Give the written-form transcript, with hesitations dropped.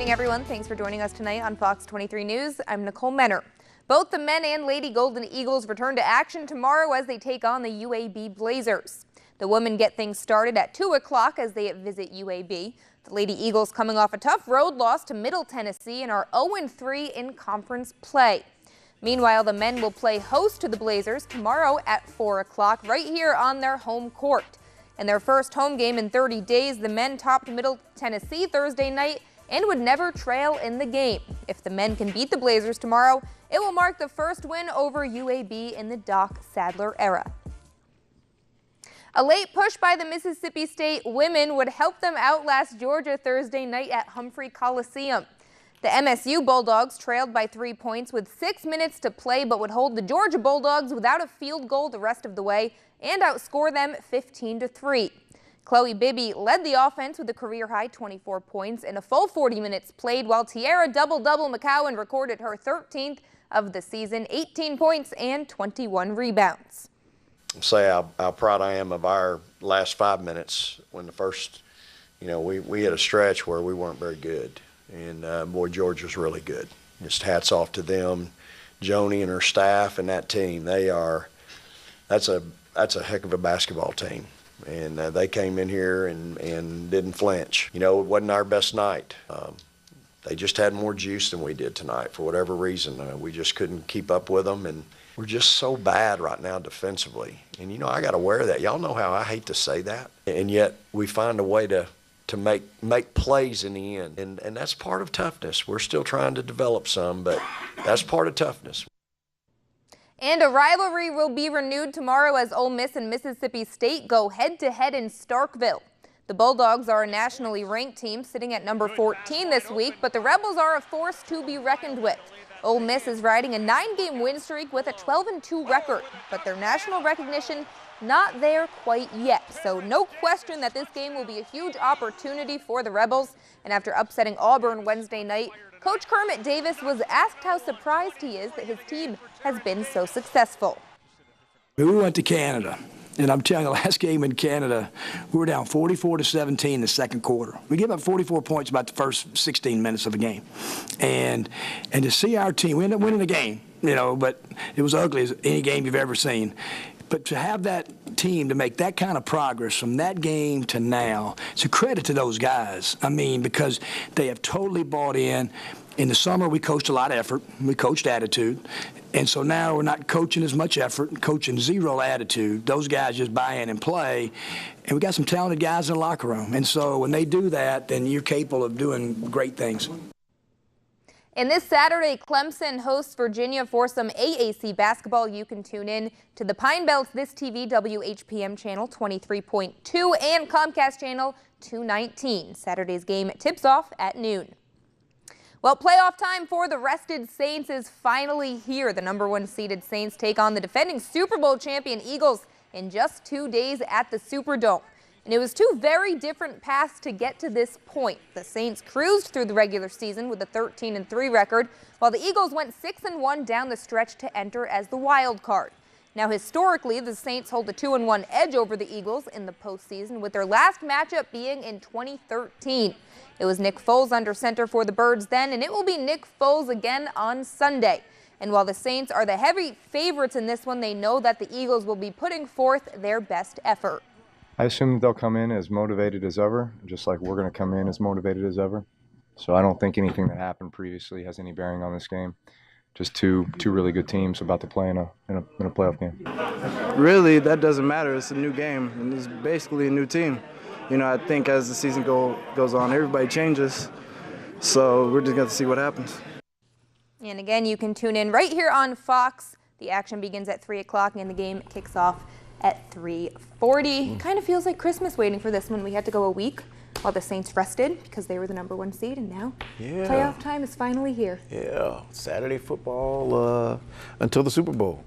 evening, everyone. Thanks for joining us tonight on Fox 23 News. I'm Nicole Menner. Both the men and Lady Golden Eagles return to action tomorrow as they take on the UAB Blazers. The women get things started at 2 o'clock as they visit UAB. The Lady Eagles coming off a tough road loss to Middle Tennessee and are 0-3 in conference play. Meanwhile, the men will play host to the Blazers tomorrow at 4 o'clock right here on their home court. In their first home game in 30 days, the men topped Middle Tennessee Thursday night and would never trail in the game. If the men can beat the Blazers tomorrow, it will mark the first win over UAB in the Doc Sadler era. A late push by the Mississippi State women would help them outlast Georgia Thursday night at Humphrey Coliseum. The MSU Bulldogs trailed by 3 points with 6 minutes to play, but would hold the Georgia Bulldogs without a field goal the rest of the way and outscore them 15-3. Chloe Bibby led the offense with a career-high 24 points in a full 40 minutes played, while Tiara Double-Double McCowan recorded her 13th of the season, 18 points and 21 rebounds. Say how proud I am of our last 5 minutes when the first, we had a stretch where we weren't very good. And boy, Georgia's really good. Just hats off to them, Joni and her staff and that team. That's a heck of a basketball team. And they came in here and didn't flinch. It wasn't our best night. They just had more juice than we did tonight for whatever reason. We just couldn't keep up with them, and we're just so bad right now defensively. And I got to wear that. Y'all know how I hate to say that. And yet we find a way to make plays in the end. And that's part of toughness. We're still trying to develop some, but that's part of toughness. And a rivalry will be renewed tomorrow as Ole Miss and Mississippi State go head-to-head in Starkville. The Bulldogs are a nationally ranked team sitting at number 14 this week, but the Rebels are a force to be reckoned with. Ole Miss is riding a 9-game win streak with a 12-2 record, but their national recognition not there quite yet. So no question that this game will be a huge opportunity for the Rebels. And after upsetting Auburn Wednesday night, Coach Kermit Davis was asked how surprised he is that his team has been so successful. We went to Canada, and I'm telling you, the last game in Canada, we were down 44-17 in the second quarter. We gave up 44 points about the first 16 minutes of the game. And to see our team, we ended up winning the game, but it was ugly as any game you've ever seen. But to have that team to make that kind of progress from that game to now, it's a credit to those guys. I mean, because they have totally bought in. In the summer, we coached a lot of effort. We coached attitude. And so now we're not coaching as much effort, coaching zero attitude. Those guys just buy in and play. And we got some talented guys in the locker room. And so when they do that, then you're capable of doing great things. And this Saturday, Clemson hosts Virginia for some AAC basketball. You can tune in to the Pine Belt's This TV WHPM channel 23.2 and Comcast channel 219. Saturday's game tips off at noon. Well, playoff time for the rested Saints is finally here. The number 1 seeded Saints take on the defending Super Bowl champion Eagles in just 2 days at the Superdome. And it was 2 very different paths to get to this point. The Saints cruised through the regular season with a 13-3 record, while the Eagles went 6-1 down the stretch to enter as the wild card. Now, historically, the Saints hold a 2-1 edge over the Eagles in the postseason, with their last matchup being in 2013. It was Nick Foles under center for the Birds then, and it will be Nick Foles again on Sunday. And while the Saints are the heavy favorites in this one, they know that the Eagles will be putting forth their best effort. I assume they'll come in as motivated as ever, just like we're going to come in as motivated as ever. So I don't think anything that happened previously has any bearing on this game. Just two really good teams about to play in a playoff game. Really, that doesn't matter. It's a new game, and it's basically a new team. I think as the season goes on, everybody changes. So we're just going to see what happens. And again, you can tune in right here on Fox. The action begins at 3 o'clock, and the game kicks off at 3:40. Kind of feels like Christmas waiting for this one. We had to go a week while the Saints rested because they were the number 1 seed, and now playoff time is finally here. Yeah, Saturday football until the Super Bowl.